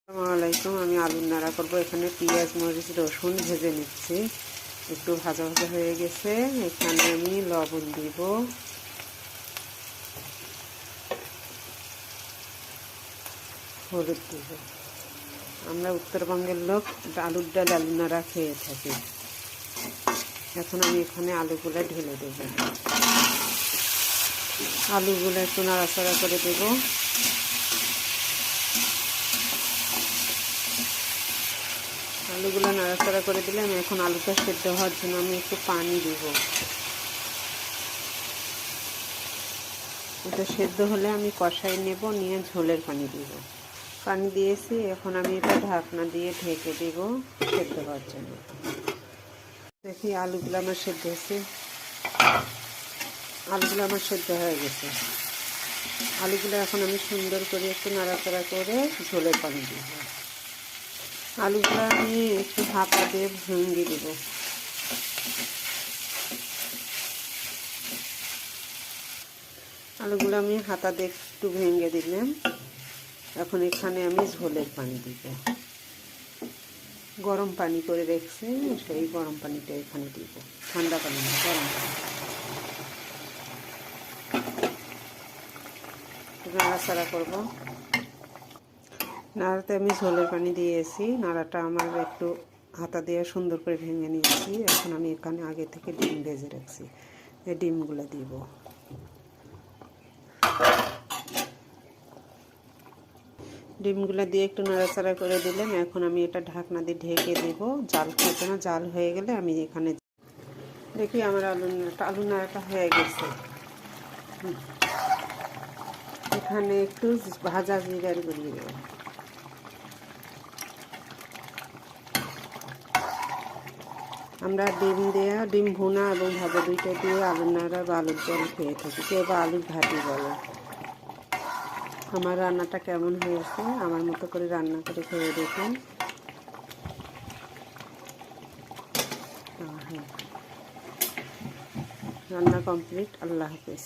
আসসালামু আলাইকুম। আমি আলুর নাড়া করবো। এখানে পেঁয়াজ মরিচ রসুন ভেজে নিচ্ছি। একটু ভাজা ভাজা হয়ে গেছে। এখানে আমি লবণ দিব, হলুদ দিব। আমরা উত্তরবঙ্গের লোক আলুর ডাল আলু নাড়া খেয়ে থাকি। এখন আমি এখানে আলুগুলো ঢেলে দেব। আলুগুলো একটু নাড়াচাড়া করে দেব। আলুগুলো নাড়াচাড়া করে দিলে আমি এখন আলুটা সেদ্ধ হওয়ার জন্য আমি একটু পানি দেব। এটা সেদ্ধ হলে আমি কষাই নেব, নিয়ে ঝোলের পানি দিব। পানি দিয়েছি, এখন আমি এটা ঢাকনা দিয়ে ঢেকে দেব সেদ্ধ হওয়ার জন্য। দেখি আলুগুলো আমার সেদ্ধ হয়েছে। আলুগুলো আমার সেদ্ধ হয়ে গেছে। আলুগুলো এখন আমি সুন্দর করে একটু নাড়াচাড়া করে ঝোলের পানি দিব। আলুগুলো আমি একটু হাতা দিয়ে ভেঙে দেব। আলুগুলো আমি হাতা দিয়ে একটু ভেঙে দিলাম। এখন এখানে আমি ঝোলের পানি দিব। গরম পানি করে রেখেছি, সেই গরম পানিটা এখানে দিব। ঠান্ডা পানি না, গরম পানি। নাড়াচাড়া করব। নাড়াতে আমি ঝোলের পানি দিয়েছি। নাড়াটা আমার একটু হাতা দিয়ে সুন্দর করে ভেঙে নিয়েছি। এখন আমি এখানে আগে থেকে ডিম ভেজে রাখছি, এই ডিমগুলো দিব। ডিমগুলো দিয়ে একটু নাড়াচাড়া করে দিলাম। এখন আমি এটা ঢাকনা দিয়ে ঢেকে দেব। জাল খাবে না, জাল হয়ে গেলে আমি এখানে দেখি আমার আলু নাড়াটা হয়ে গেছে। এখানে একটু ভাজা জিরার গুঁড়ি দেব। আমরা ডিম ভুনা এবং ভাজা দুইটা দিয়ে আলুর নাড়া বা আলুর জল খেয়ে থাকি, কেউ বা আলুর ঘাটি বলে। আমার রান্নাটা কেমন হয়েছে আমার মতো করে রান্না করে খেয়ে দেখুন। রান্না কমপ্লিট। আল্লাহ হাফেজ।